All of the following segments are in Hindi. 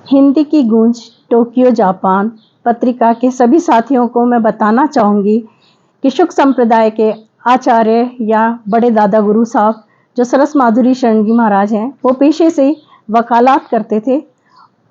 हिंदी की गूंज टोक्यो जापान पत्रिका के सभी साथियों को मैं बताना चाहूँगी कि शुक संप्रदाय के आचार्य या बड़े दादा गुरु साहब जो सरस माधुरी शरण जी महाराज हैं, वो पेशे से वकालत करते थे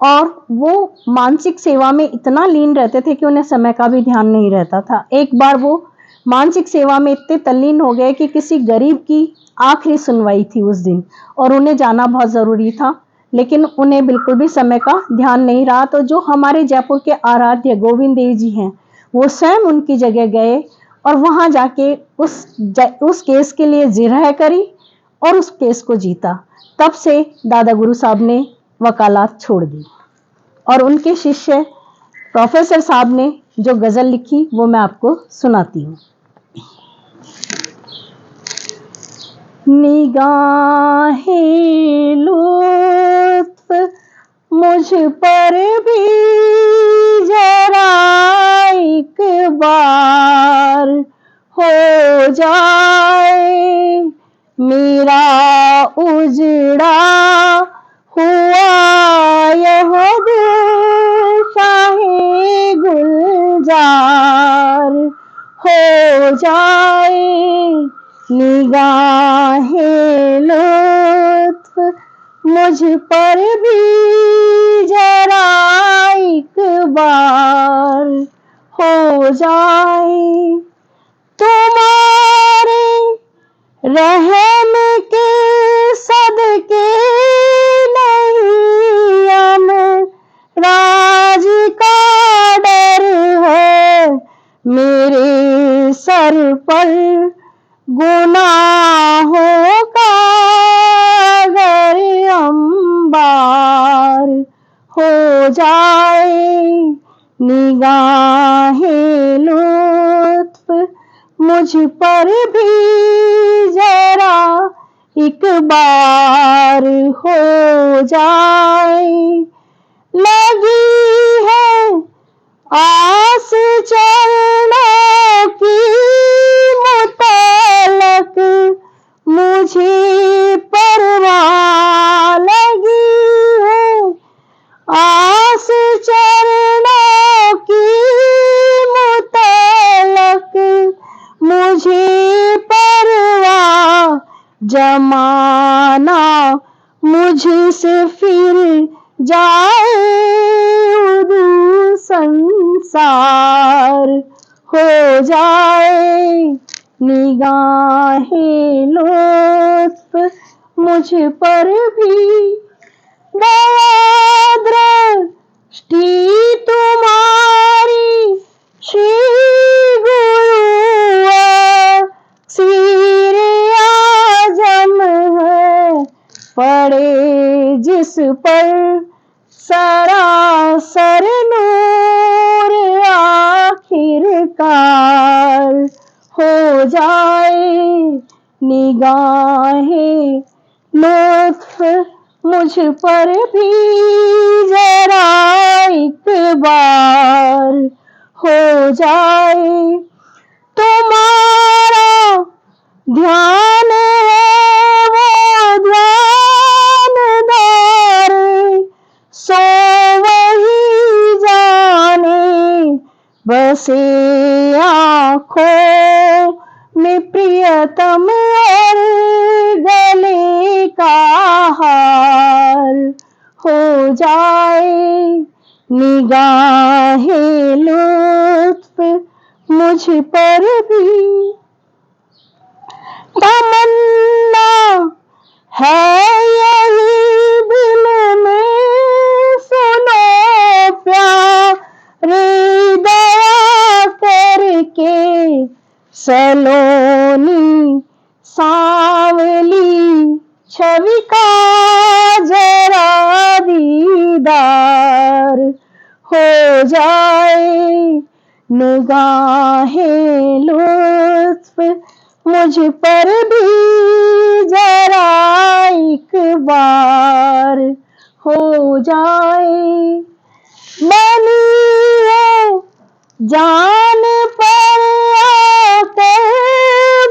और वो मानसिक सेवा में इतना लीन रहते थे कि उन्हें समय का भी ध्यान नहीं रहता था। एक बार वो मानसिक सेवा में इतने तल्लीन हो गए कि किसी गरीब की आखिरी सुनवाई थी उस दिन और उन्हें जाना बहुत ज़रूरी था, लेकिन उन्हें बिल्कुल भी समय का ध्यान नहीं रहा। तो जो हमारे जयपुर के आराध्य गोविंद देव जी हैं, वो स्वयं उनकी जगह गए और वहाँ जाके उस केस के लिए जिरह करी और उस केस को जीता। तब से दादा गुरु साहब ने वकालत छोड़ दी और उनके शिष्य प्रोफेसर साहब ने जो गजल लिखी वो मैं आपको सुनाती हूँ। निगाहे लुत्फ मुझ पर भी जरा एक बार हो जाए, मेरा उजड़ा हुआ यह दिल शाहे गुलजार हो जाए। निगाहे लुत्फ मुझ पर भी जरा एक बार हो जाए, तुम्हारे रहम के सदके नहीं राज का डर है, मेरे सर पर गुनाहों का अगर अंबार हो जाए। निगाहे लुत्फ मुझ पर भी जरा एक बार हो जाए, लगी है आस चरणों की मुतल्लक मुझे परवाह, लगी है आस चरणों की मुतल्लक मुझे परवाह, जमाना मुझसे फिर जाए उदू संसार हो जाए। निगाहे लुत्फ मुझ पर भी दया दृष्टि तुम्हारी श्री गुरु सीरे आजम है, पड़े जिस पर सरासर नूर आखिरकार हो जाए। निगाहे लुत्फ मुझ पर भी जरा एक बार हो जाए, तुम्हारा ध्यान है वो ध्यानदार, सो वही जाने बसे आँखों में प्रियतम और गले का हार हो जाए। निगाहे लुत्फ मुझ पर भी तमन्ना है यही दिल में, सुनो प्यारे दया करके सलोनी सांवली छवि का जरा दीदार हो जाए। निगाहे लुत्फ मुझ पर भी जरा एक बार हो जाए, बनी है जान पर आकर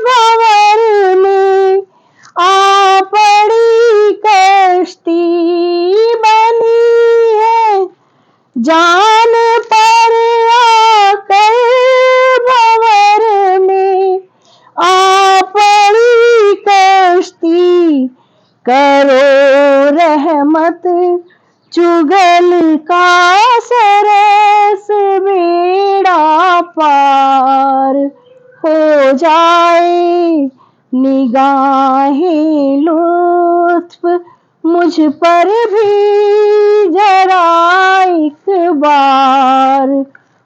भंवर में आ पड़ी कश्ती, बनी है करो रहमत चुगल का सरस बेड़ा पार हो जाए निगाहें लुत्फ मुझ पर भी जरा एक बार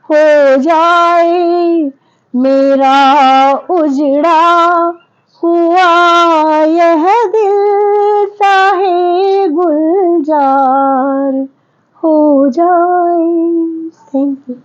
हो जाए मेरा उजड़ा हुआ यह दिल चाहे गुलजार हो जाए। Thank you.